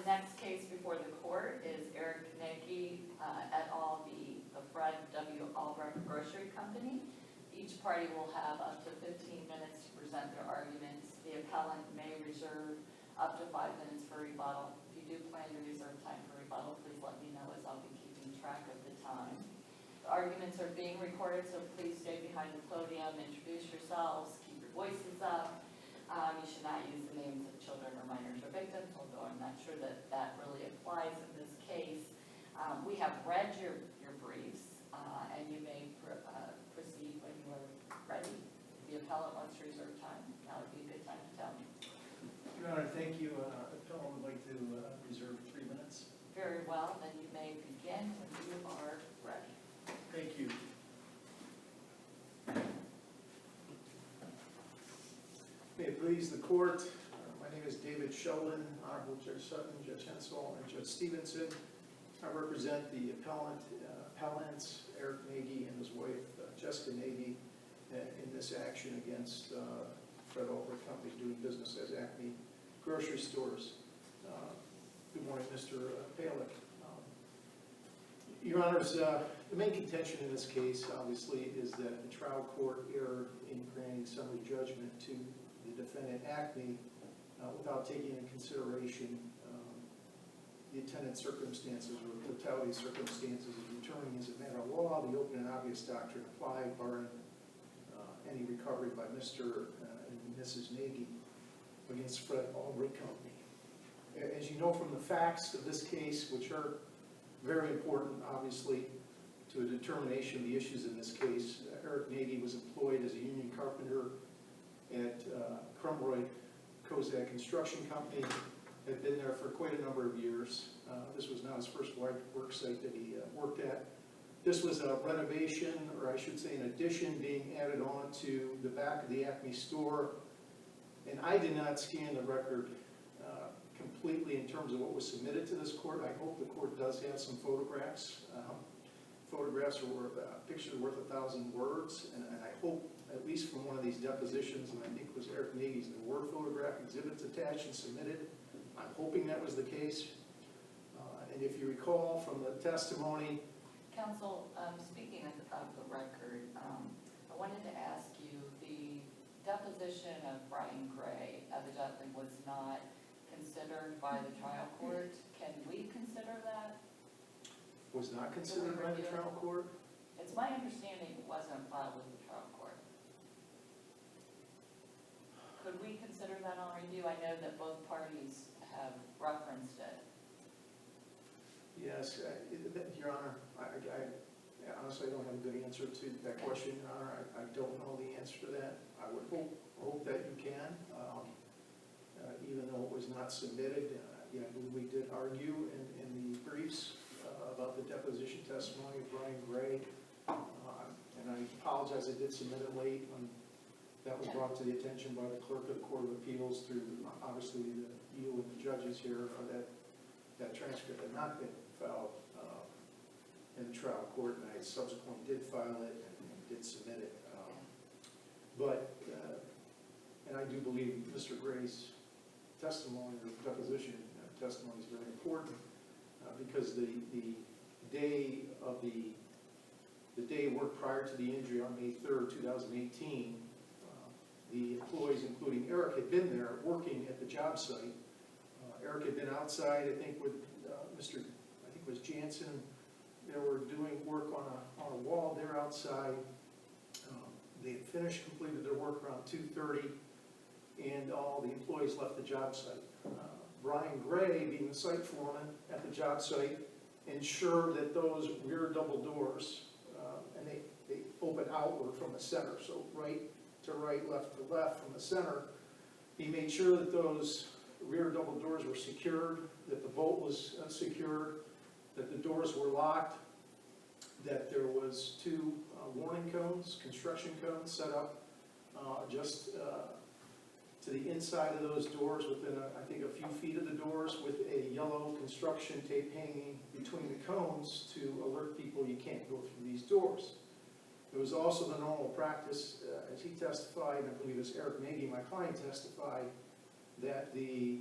The next case before the court is Eric Nagy et al., the Fred W. Albrecht Grocery Company. Each party will have up to 15 minutes to present their arguments. The appellant may reserve up to 5 minutes for rebuttal. If you do plan to reserve time for rebuttal, please let me know as I'll be keeping track of the time. The arguments are being recorded, so please stay behind the podium, introduce yourselves, keep your voices up. You should not use the names of children or minors or victims, although I'm not sure that that really applies in this case. We have read your briefs, and you may proceed when you are ready. If the appellant wants to reserve time, now would be a good time to tell me. Your Honor, thank you. Appellant would like to reserve 3 minutes. Very well, then you may begin when you are ready. Thank you. May it please the court, my name is David Sheldon, Honorable Judge Sutton, Judge Hensel, and Judge Stevenson. I represent the appellants, Eric Nagy and his wife, Jessica Nagy, in this action against Fred Albrecht Company doing business as App.No grocery stores. Good morning, Mr. Palick. Your Honors, the main contention in this case, obviously, is that the trial court erred in granting summary judgment to the defendant App.No without taking into consideration the attendant circumstances or totality of circumstances of determining as a matter of law the open and obvious doctrine applied barring any recovery by Mr. and Mrs. Nagy against Fred Albrecht Company. As you know from the facts of this case, which are very important, obviously, to a determination of the issues in this case, Eric Nagy was employed as a union carpenter at Crumroy Kozak Construction Company, had been there for quite a number of years. This was not his first work site that he worked at. This was a renovation, or I should say an addition, being added on to the back of the Acme store. And I did not scan the record completely in terms of what was submitted to this court. I hope the court does have some photographs. Photographs are worth, pictures are worth 1,000 words, and I hope, at least from one of these depositions, and I think it was Eric Nagy's, there were photograph exhibits attached and submitted. I'm hoping that was the case. And if you recall from the testimony... Counsel, speaking of the record, I wanted to ask you, the deposition of Brian Gray evidently was not considered by the trial court. Can we consider that? Was not considered by the trial court? It's my understanding it wasn't filed with the trial court. Could we consider that on review? I know that both parties have referenced it. Yes, Your Honor, I honestly don't have a good answer to that question, Your Honor. I don't know the answer to that. I would hope that you can, even though it was not submitted. Yeah, we did argue in the briefs about the deposition testimony of Brian Gray, and I apologize I did submit it late when that was brought to the attention by the clerk of the Court of Appeals through, obviously, you and the judges here, that transcript had not been filed in the trial court, and I subsequently did file it and did submit it. And I do believe Mr. Gray's testimony, or deposition testimony, is very important because the day worked prior to the injury on May 3rd, 2018, the employees, including Eric, had been there working at the job site. Eric had been outside, I think, with Mr. I think it was Jansen. They were doing work on a wall there outside. They had finished, completed their work around 2:30, and all the employees left the job site. Brian Gray, being the site foreman at the job site, ensured that those rear double doors, and they open outward from the center, so right to right, left to left from the center. He made sure that those rear double doors were secured, that the bolt was secured, that the doors were locked, that there was 2 warning cones, construction cones set up just to the inside of those doors within, I think, a few feet of the doors, with a yellow construction tape hanging between the cones to alert people you can't go through these doors. It was also the normal practice, as he testified, and I believe as Eric Nagy, my client, testified, that the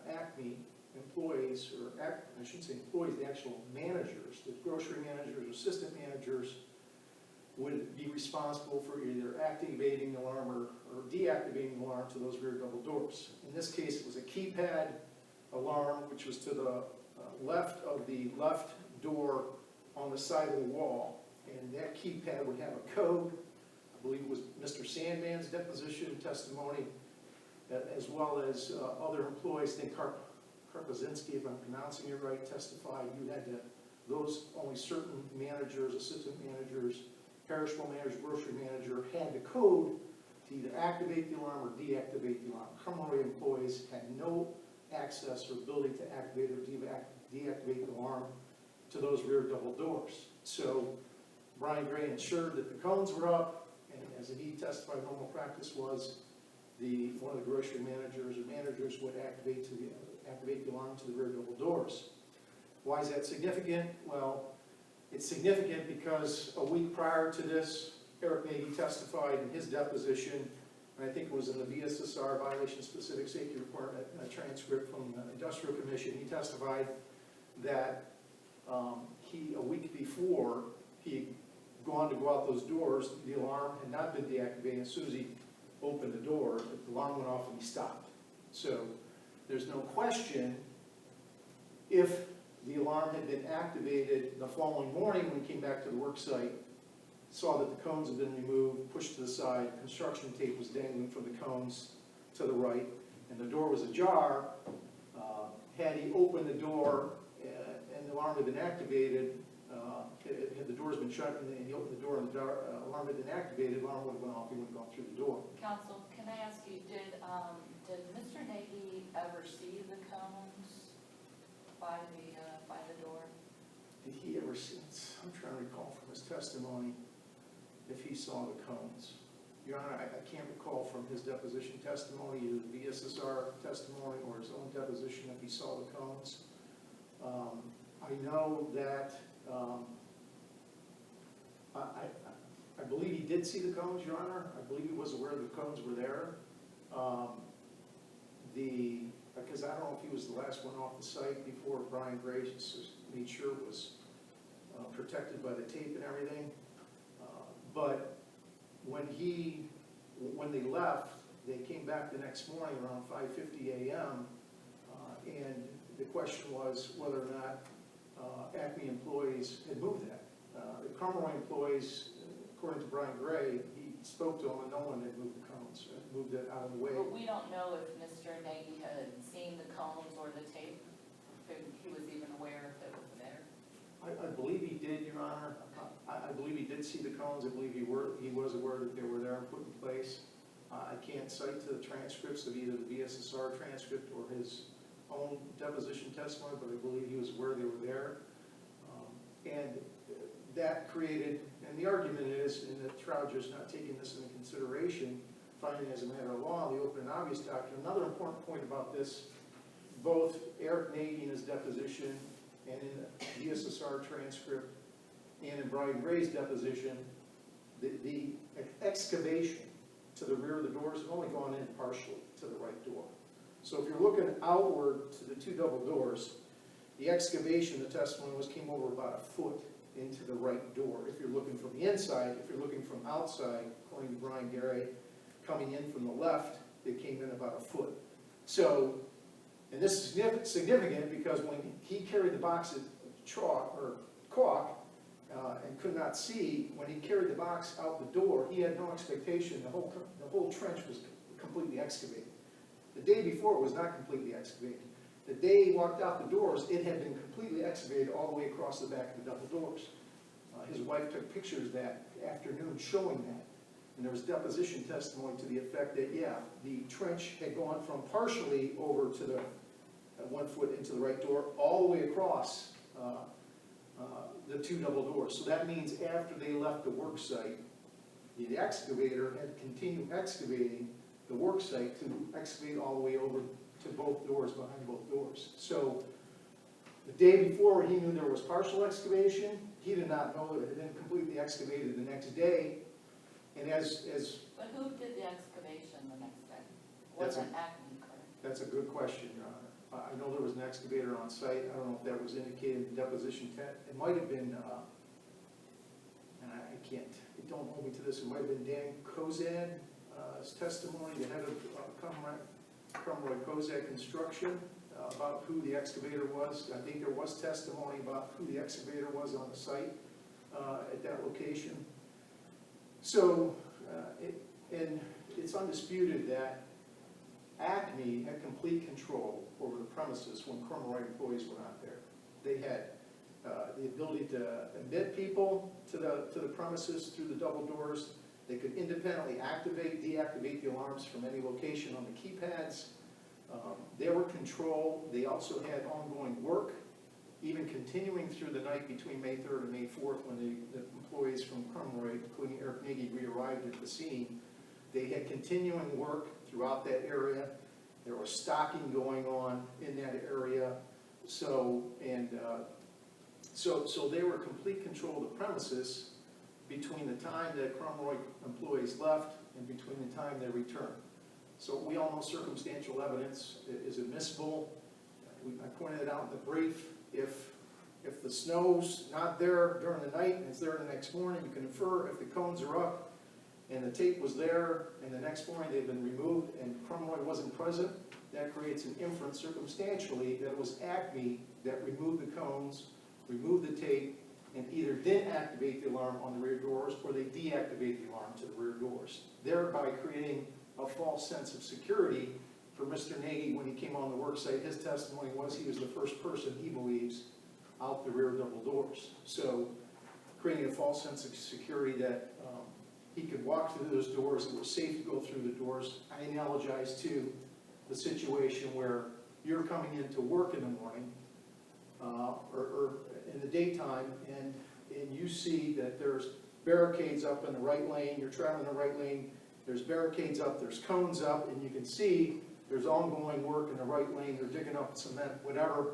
Acme employees, or I shouldn't say employees, the actual managers, the grocery managers, assistant managers, would be responsible for either activating the alarm or deactivating the alarm to those rear double doors. In this case, it was a keypad alarm, which was to the left of the left door on the side of the wall, and that keypad would have a code. I believe it was Mr. Sandman's deposition testimony, as well as other employees. I think Karpazinski, if I'm pronouncing it right, testified you had to, those only certain managers, assistant managers, perishable manager, grocery manager had the code to either activate the alarm or deactivate the alarm. Grogery employees had no access or ability to activate or deactivate the alarm to those rear double doors. So Brian Gray ensured that the cones were up, and as he testified, normal practice was one of the grocery managers or managers would activate the alarm to the rear double doors. Why is that significant? Well, it's significant because a week prior to this, Eric Nagy testified in his deposition, and I think it was in the VSSR, Violation Specific Safety Requirement, transcript from the Industrial Commission. He testified that a week before, he had gone to go out those doors, the alarm had not been deactivated. As soon as he opened the door, the alarm went off and he stopped. So there's no question if the alarm had been activated the following morning when he came back to the work site, saw that the cones had been removed, pushed to the side, construction tape was dangling from the cones to the right, and the door was ajar. Had he opened the door and the alarm had been activated, had the doors been shut and he opened the door and the alarm had been activated, the alarm would have gone off, he would have gone through the door. Counsel, can I ask you, did Mr. Nagy ever see the cones by the door? Did he ever see, I'm trying to recall from his testimony if he saw the cones. Your Honor, I can't recall from his deposition testimony, either the VSSR testimony or his own deposition, if he saw the cones. I know that, I believe he did see the cones, Your Honor. I believe he was aware the cones were there. Because I don't know if he was the last one off the site before Brian Gray made sure it was protected by the tape and everything. But when they left, they came back the next morning around 5:50 a.m. And the question was whether or not Acme employees had moved that. The Grogery employees, according to Brian Gray, he spoke to them and no one had moved the cones, moved it out of the way. But we don't know if Mr. Nagy had seen the cones or the tape, if he was even aware if it was there. I believe he did, Your Honor. I believe he did see the cones. I believe he was aware that they were there and put in place. I can't cite to the transcripts of either the VSSR transcript or his own deposition testimony, but I believe he was aware they were there. And that created, and the argument is, and the trial judge not taking this into consideration, finding as a matter of law, the open and obvious doctrine. Another important point about this, both Eric Nagy in his deposition and in the VSSR transcript and in Brian Gray's deposition, the excavation to the rear of the doors has only gone in partially to the right door. So if you're looking outward to the two double doors, the excavation, the testimony was, came over about a foot into the right door. If you're looking from the inside, if you're looking from outside, according to Brian Gray, coming in from the left, it came in about a foot. So, and this is significant because when he carried the box of chalk or caulk and could not see, when he carried the box out the door, he had no expectation the whole trench was completely excavated. The day before it was not completely excavated. The day he walked out the doors, it had been completely excavated all the way across the back of the double doors. His wife took pictures that afternoon showing that. And there was deposition testimony to the effect that, yeah, the trench had gone from partially over to the 1 foot into the right door, all the way across the two double doors. So that means after they left the work site, the excavator had continued excavating the work site to excavate all the way over to both doors, behind both doors. So the day before he knew there was partial excavation, he did not know that it had been completely excavated the next day. And But who did the excavation the next day? Wasn't Acme, correct? That's a good question, Your Honor. I know there was an excavator on site. I don't know if that was indicated in the deposition. It might have been, and I can't, don't hold me to this, it might have been Dan Kozad's testimony, the head of Cromroy Kozad Construction, about who the excavator was. I think there was testimony about who the excavator was on the site at that location. So, and it's undisputed that Acme had complete control over the premises when Cromroy employees were not there. They had the ability to admit people to the premises through the double doors. They could independently activate, deactivate the alarms from any location on the keypads. They were controlled. They also had ongoing work, even continuing through the night between May 3rd and May 4th when the employees from Cromroy, including Eric Nagy, re-arrived at the scene. They had continuing work throughout that area. There was stocking going on in that area. So they were complete control of the premises between the time that Cromroy employees left and between the time they returned. So we all know circumstantial evidence is admissible. I pointed it out in the brief. If the snow's not there during the night and it's there the next morning, you can infer if the cones are up and the tape was there and the next morning they've been removed and Cromroy wasn't present, that creates an inference circumstantially that it was Acme that removed the cones, removed the tape, and either didn't activate the alarm on the rear doors or they deactivate the alarm to the rear doors, thereby creating a false sense of security for Mr. Nagy when he came on the work site. His testimony was he was the first person, he believes, out the rear double doors. So creating a false sense of security that he could walk through those doors, it was safe to go through the doors. I analogize to the situation where you're coming into work in the morning or in the daytime and you see that there's barricades up in the right lane, you're traveling the right lane, there's barricades up, there's cones up, and you can see there's ongoing work in the right lane, they're digging up cement, whatever.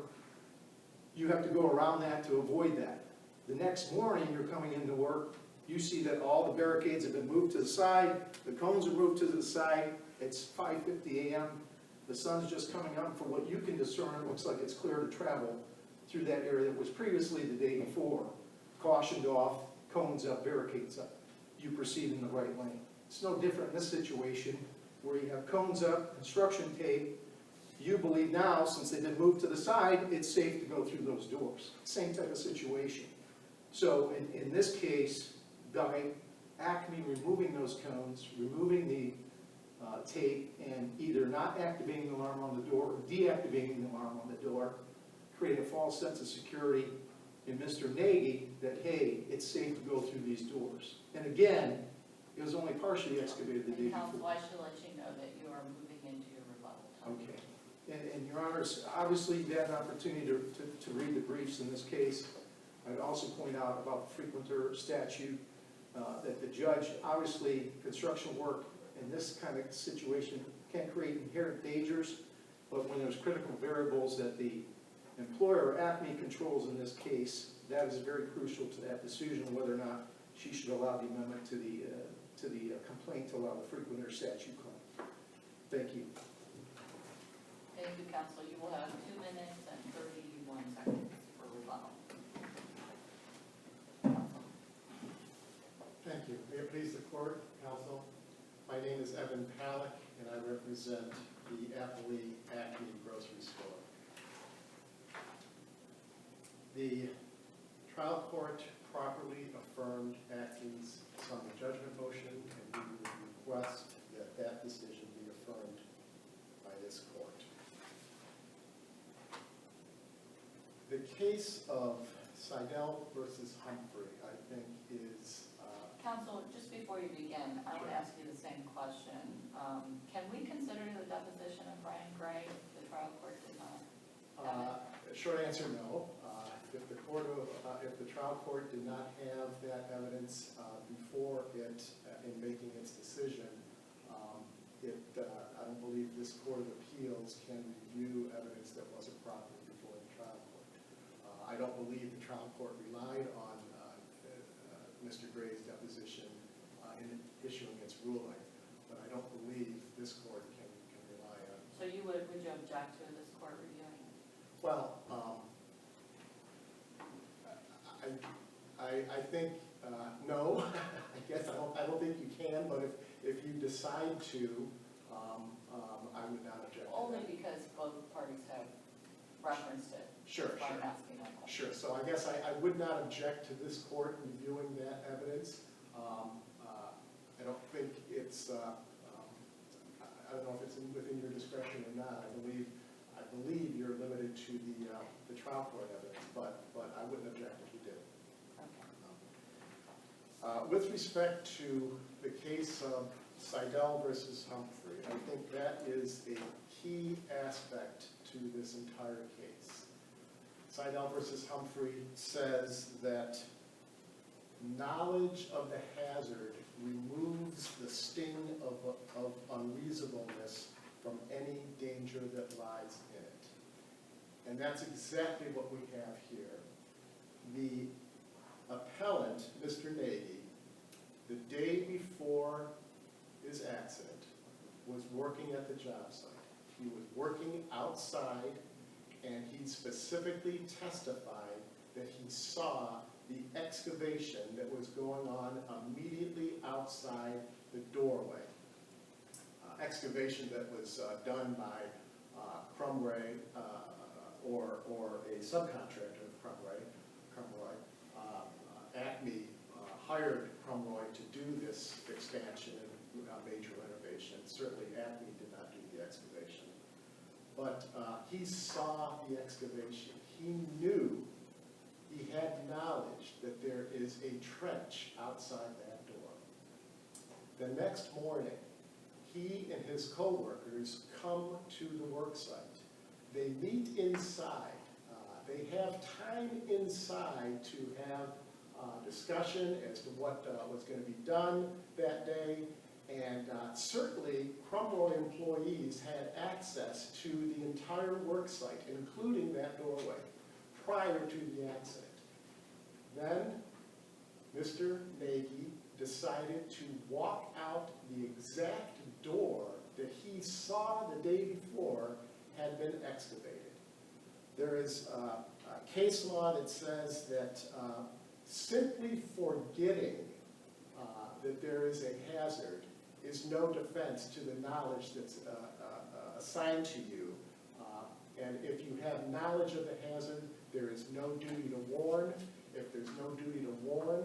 You have to go around that to avoid that. The next morning, you're coming into work, you see that all the barricades have been moved to the side, the cones are moved to the side, it's 5:50 a.m., the sun's just coming up. From what you can discern, it looks like it's clear to travel through that area that was previously the day before, cautioned off, cones up, barricades up. You proceed in the right lane. It's no different in this situation where you have cones up, construction tape. You believe now, since they've been moved to the side, it's safe to go through those doors. Same type of situation. So in this case, by Acme removing those cones, removing the tape, and either not activating the alarm on the door or deactivating the alarm on the door, create a false sense of security in Mr. Nagy that, hey, it's safe to go through these doors. And again, it was only partially excavated the day Counsel, before. I should let you know that you are moving into your rebuttal time. Okay. And Your Honors, obviously you had an opportunity to read the briefs in this case. I'd also point out about the frequenter statute, that the judge, obviously construction work in this kind of situation can create inherent dangers, but when there's critical variables that the employer, Acme, controls in this case, that is very crucial to that decision whether or not she should allow the amendment to the complaint to allow the frequenter statute claim. Thank you. Thank you, Counsel. You will have 2 minutes and 31 seconds for rebuttal. Counsel. Thank you. May it please the court, counsel. My name is Evan Palick, and I represent the Applee Acme grocery store. The trial court properly affirmed Acme's summary judgment motion, and we would request that that decision be affirmed by this court. The case of Seidel versus Humphrey, I think, is Counsel, just before you begin, I would ask you the same question. Can we consider the deposition of Brian Gray if the trial court did not have it? Short answer, no. If the trial court did not have that evidence before it in making its decision, I don't believe this Court of Appeals can review evidence that wasn't properly before the trial court. I don't believe the trial court relied on Mr. Gray's deposition in issuing its ruling, but I don't believe this court can rely on. So would you object to this court reviewing I think, no, I guess I don't think you can, but if you decide to, I would not object. Only because both parties have referenced it. Sure, That's why sure. I'm asking that question. Sure, so I guess I would not object to this court reviewing that evidence. I don't think it's, I don't know if it's within your discretion or not. I believe you're limited to the trial court evidence, but I wouldn't object if you did. Okay. With respect to the case of Seidel versus Humphrey, I think that is a key aspect to this entire case. Seidel versus Humphrey says that knowledge of the hazard removes the sting of unreasonableness from any danger that lies in it. And that's exactly what we have here. The appellant, Mr. Nagy, the day before his accident, was working at the job site. He was working outside, and he specifically testified that he saw the excavation that was going on immediately outside the doorway. Excavation that was done by Crumray or a subcontractor of Crumray. Acme hired Crumray to do this expansion and major renovation. Certainly Acme did not do the excavation. But he saw the excavation. He knew, he had knowledge that there is a trench outside that door. The next morning, he and his co-workers come to the work site. They meet inside. They have time inside to have discussion as to what was going to be done that day. And certainly, Crumroy employees had access to the entire work site, including that doorway, prior to the accident. Then, Mr. Nagy decided to walk out the exact door that he saw the day before had been excavated. There is a case law that says that simply forgetting that there is a hazard is no defense to the knowledge that's assigned to you. And if you have knowledge of the hazard, there is no duty to warn. If there's no duty to warn,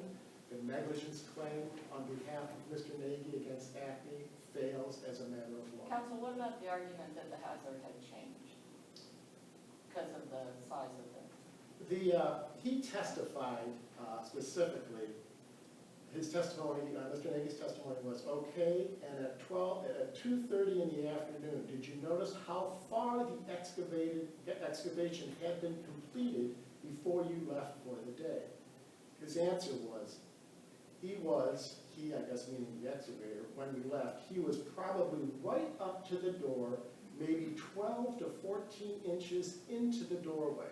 the negligence claim on behalf of Mr. Nagy against Acme fails as a matter of law. Counsel, what about the argument that the hazard had changed because of the size of it? He testified specifically. His testimony, Mr. Nagy's testimony was, okay, and at 2:30 in the afternoon, did you notice how far the excavation had been completed before you left for the day? His answer was, he, I guess meaning the excavator, when we left, he was probably right up to the door, maybe 12 to 14 inches into the doorway.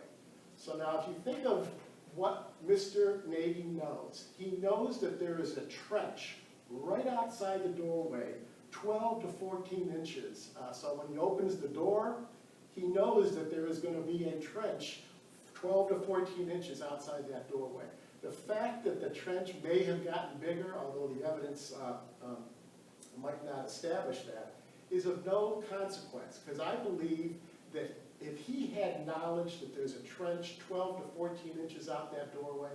So now if you think of what Mr. Nagy knows, he knows that there is a trench right outside the doorway, 12 to 14 inches. So when he opens the door, he knows that there is going to be a trench 12 to 14 inches outside that doorway. The fact that the trench may have gotten bigger, although the evidence might not establish that, is of no consequence, because I believe that if he had knowledge that there's a trench 12 to 14 inches out that doorway,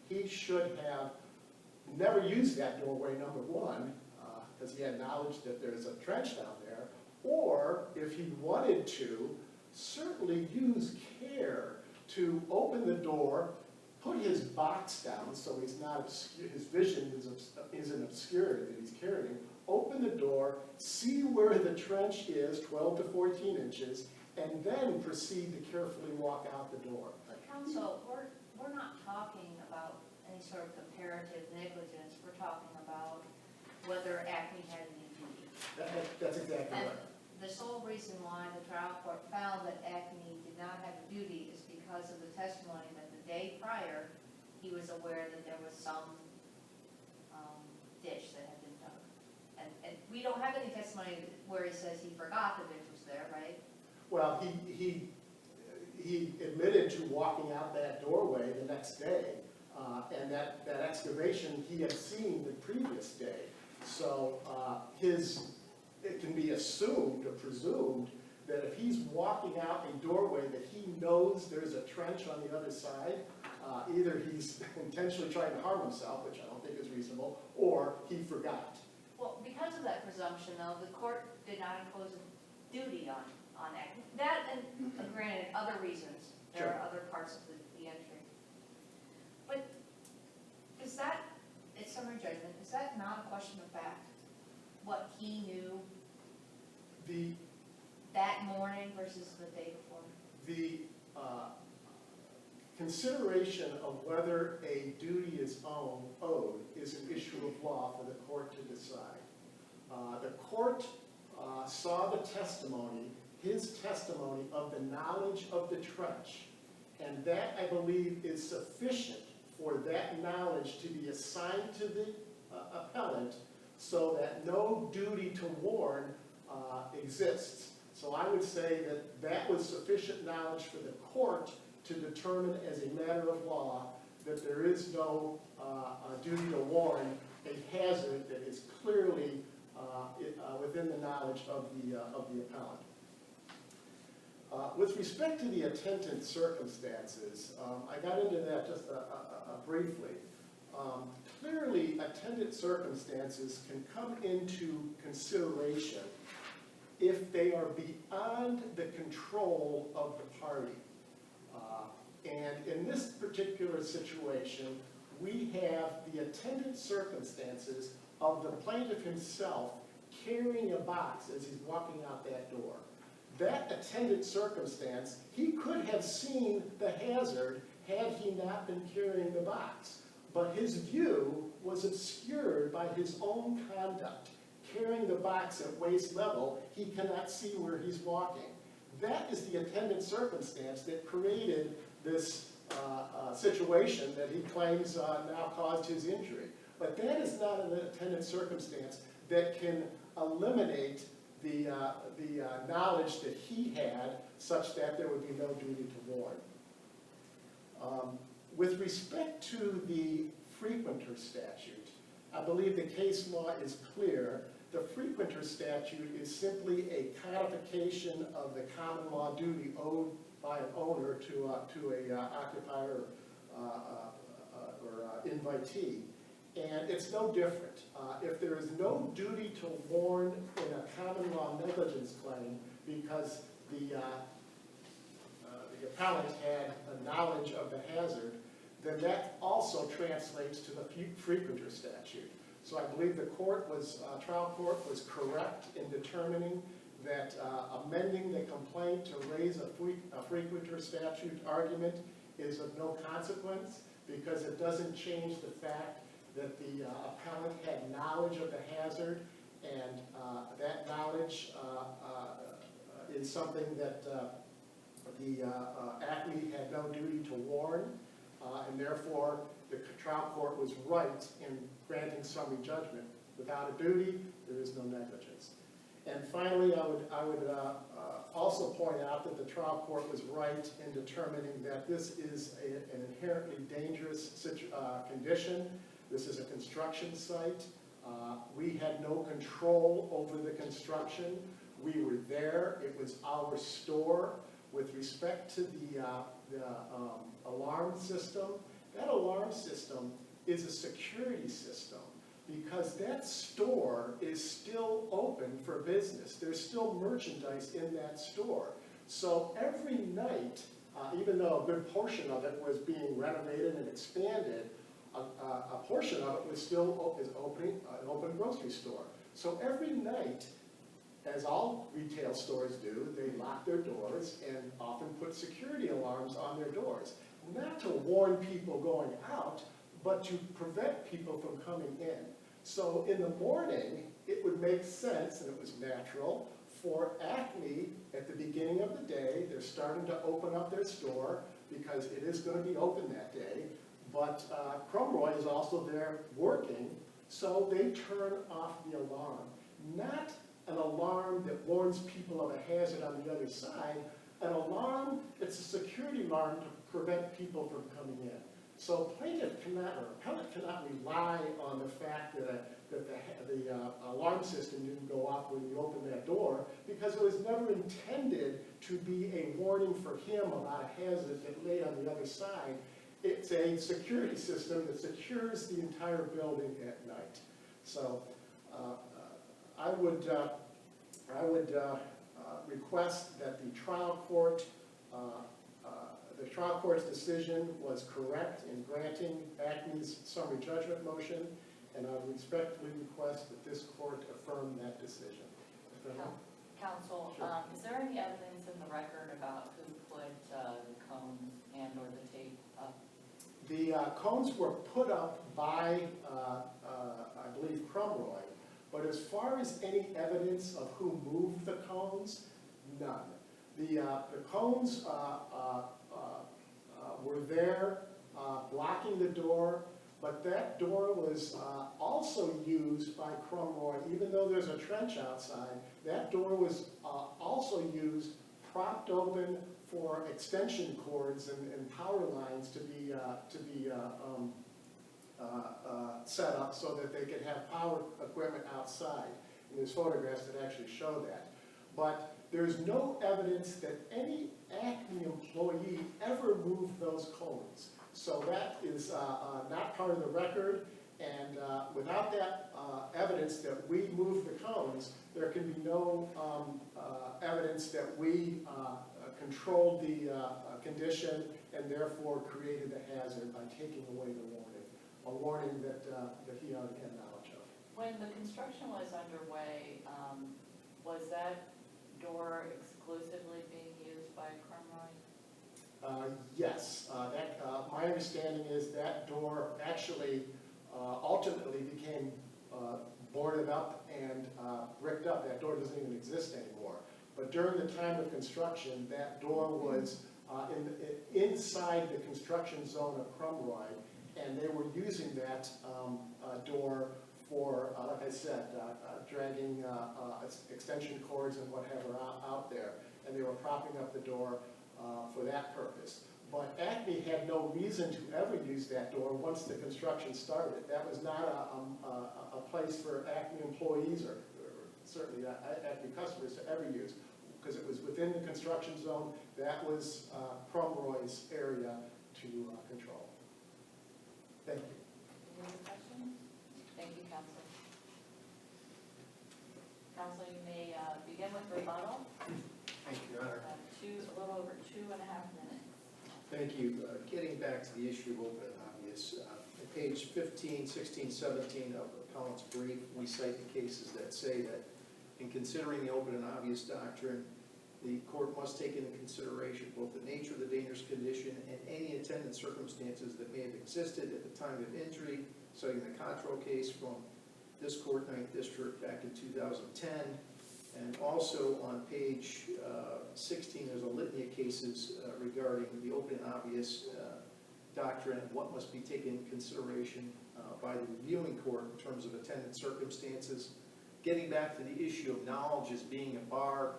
he should have never used that doorway, number one, because he had knowledge that there's a trench down there, or if he wanted to, certainly use care to open the door, put his box down so he's not his vision isn't obscured that he's carrying, open the door, see where the trench is, 12 to 14 inches, and then proceed to carefully walk out the door. But counsel, we're not talking about any sort of comparative negligence. We're talking about whether Acme had any duty. That's exactly And right. the sole reason why the trial court found that Acme did not have a duty is because of the testimony that the day prior, he was aware that there was some ditch that had been dug. And we don't have any testimony where he says he forgot the ditch was there, right? Well, he admitted to walking out that doorway the next day, And that excavation he had seen the previous day. So it can be assumed or presumed that if he's walking out a doorway that he knows there's a trench on the other side, either he's intentionally trying to harm himself, which I don't think is reasonable, or he forgot. Well, because of that presumption, though, the court did not impose a duty on Acme. That, and granted, other reasons, there are other parts of the entry. But is that, it's summary judgment, is that not a question of fact? What he knew that morning versus the day before? The consideration of whether a duty is owed is an issue of law for the court to decide. The court saw the testimony, his testimony of the knowledge of the trench, and that, I believe, is sufficient for that knowledge to be assigned to the appellant so that no duty to warn exists. So I would say that that was sufficient knowledge for the court to determine as a matter of law that there is no duty to warn a hazard that is clearly within the knowledge of the appellant. With respect to the attendant circumstances, I got into that just briefly. Clearly, attendant circumstances can come into consideration if they are beyond the control of the party. And in this particular situation, we have the attendant circumstances of the plaintiff himself carrying a box as he's walking out that door. That attendant circumstance, he could have seen the hazard had he not been carrying the box. But his view was obscured by his own conduct. Carrying the box at waist level, he cannot see where he's walking. That is the attendant circumstance that created this situation that he claims now caused his injury. But that is not an attendant circumstance that can eliminate the knowledge that he had such that there would be no duty to warn. With respect to the frequenter statute, I believe the case law is clear. The frequenter statute is simply a codification of the common law duty owed by an owner to a occupier or invitee. And it's no different. If there is no duty to warn in a common law negligence claim because the appellant had a knowledge of the hazard, then that also translates to the frequenter statute. So I believe the trial court was correct in determining that amending the complaint to raise a frequenter statute argument is of no consequence because it doesn't change the fact that the appellant had knowledge of the hazard, and that knowledge is something that the Acme had no duty to warn, and therefore the trial court was right in granting summary judgment. Without a duty, there is no negligence. And finally, I would also point out that the trial court was right in determining that this is an inherently dangerous condition. This is a construction site. We had no control over the construction. We were there. It was our store. With respect to the alarm system, that alarm system is a security system because that store is still open for business. There's still merchandise in that store. So every night, even though a good portion of it was being renovated and expanded, a portion of it was still an open grocery store. So every night, as all retail stores do, they lock their doors and often put security alarms on their doors. Not to warn people going out, but to prevent people from coming in. So in the morning, it would make sense, and it was natural, for Acme, at the beginning of the day, they're starting to open up their store because it is going to be open that day, but Cromroy is also there working, so they turn off the alarm. Not an alarm that warns people of a hazard on the other side, an alarm that's a security alarm to prevent people from coming in. So plaintiff cannot, or appellant cannot rely on the fact that the alarm system didn't go off when you opened that door, because it was never intended to be a warning for him about a hazard that lay on the other side. It's a security system that secures the entire building at night. So I would request that the trial court's decision was correct in granting Acme's summary judgment motion, and I would respectfully request that this court affirm that decision. Counsel, Sure. Is there any evidence in the record about who put the cones and or the tape up? The cones were put up by, I believe, Crumroy, but as far as any evidence of who moved the cones, none. The cones were there blocking the door, but that door was also used by Crumroy, even though there's a trench outside. That door was also used, propped open for extension cords and power lines to be set up so that they could have power equipment outside. And there's photographs that actually show that. But there's no evidence that any Acme employee ever moved those cones. So that is not part of the record, and without that evidence that we moved the cones, there can be no evidence that we controlled the condition and therefore created the hazard by taking away the warning, a warning that he already had knowledge of. When the construction was underway, was that door exclusively being used by Crumroy? Yes, my understanding is that door actually ultimately became boarded up and bricked up. That door doesn't even exist anymore. But during the time of construction, that door was inside the construction zone of Crumroy, and they were using that door for, like I said, dragging extension cords and whatever out there. And they were propping up the door for that purpose. But Acme had no reason to ever use that door once the construction started. That was not a place for Acme employees or certainly Acme customers to ever use, because it was within the construction zone. That was Crumroy's area to control. Thank you. Any other questions? Thank you, Counsel. Counsel, you may begin with rebuttal. Thank you, Your Honor. A little over 2.5 minutes. Thank you. Getting back to the issue of open and obvious, at page 15, 16, 17 of the appellant's brief, we cite the cases that say that in considering the open and obvious doctrine, the court must take into consideration both the nature of the dangerous condition and any attendant circumstances that may have existed at the time of injury, citing the Cottrell case from this court, 9th District, back in 2010. And also on page 16, there's a litany of cases regarding the open and obvious doctrine and what must be taken into consideration by the reviewing court in terms of attendant circumstances. Getting back to the issue of knowledge as being a bar,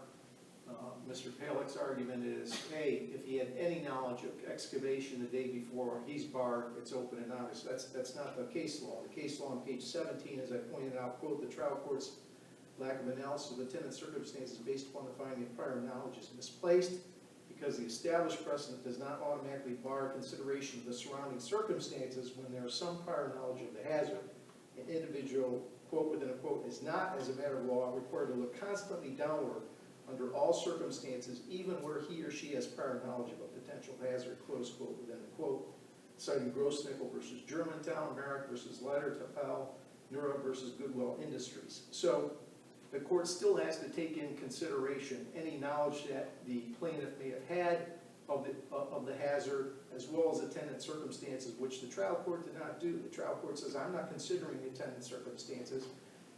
Mr. Palick's argument is, hey, if he had any knowledge of excavation the day before, he's barred, it's open and obvious. That's not the case law. The case law on page 17, as I pointed out, quote, the trial court's lack of analysis of attendant circumstances based upon the finding of prior knowledge is misplaced because the established precedent does not automatically bar consideration of the surrounding circumstances when there is some prior knowledge of the hazard. An individual, quote within a quote, is not, as a matter of law, required to look constantly downward under all circumstances, even where he or she has prior knowledge of a potential hazard, close quote within a quote, citing Grossnickel versus Germantown, Merrick versus Leiter, Tafel, Nura versus Goodwill Industries. So the court still has to take in consideration any knowledge that the plaintiff may have had of the hazard, as well as attendant circumstances, which the trial court did not do. The trial court says, I'm not considering the attendant circumstances,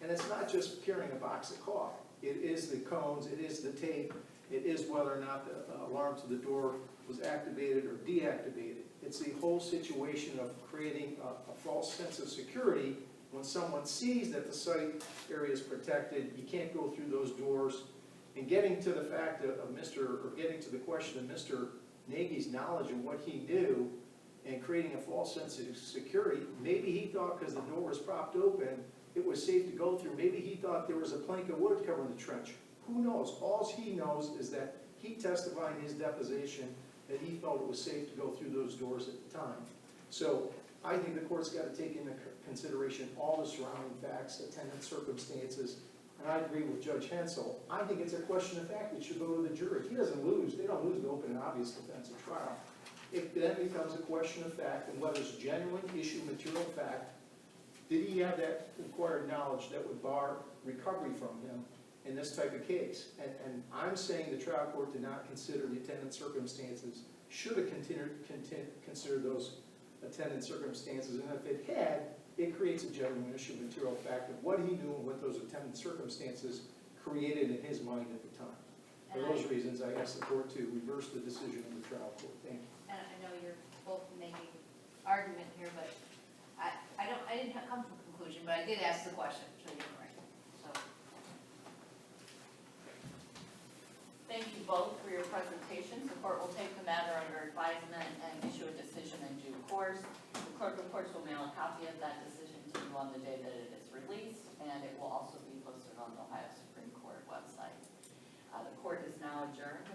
and it's not just carrying a box of coffee. It is the cones, it is the tape, it is whether or not the alarm to the door was activated or deactivated. It's the whole situation of creating a false sense of security. When someone sees that the site area is protected, you can't go through those doors. And getting to the fact of getting to the question of Mr. Nagy's knowledge of what he knew, and creating a false sense of security. Maybe he thought because the door was propped open, it was safe to go through. Maybe he thought there was a plank of wood covering the trench. Who knows? All he knows is that he testified in his deposition that he felt it was safe to go through those doors at the time. So I think the court's got to take into consideration all the surrounding facts, attendant circumstances, and I agree with Judge Hensel. I think it's a question of fact that should go to the jury. He doesn't lose. They don't lose the open and obvious defense at trial. It then becomes a question of fact, and whether it's genuine issue, material fact, did he have that required knowledge that would bar recovery from him in this type of case? And I'm saying the trial court did not consider the attendant circumstances, should have considered those attendant circumstances, and if it had, it creates a genuine issue, material fact of what he knew and what those attendant circumstances created in his mind at the time. For those reasons, I ask the court to reverse the decision of the trial court. Thank you. And I know you're both making argument here, but I didn't come to a conclusion, but I did ask the question, so you're right. So, Thank you both for your presentations. The court will take the matter under advisement and issue a decision in due course. The clerk of courts will mail a copy of that decision to you on the day that it is released, and it will also be posted on the Ohio Supreme Court website. The court is now adjourned.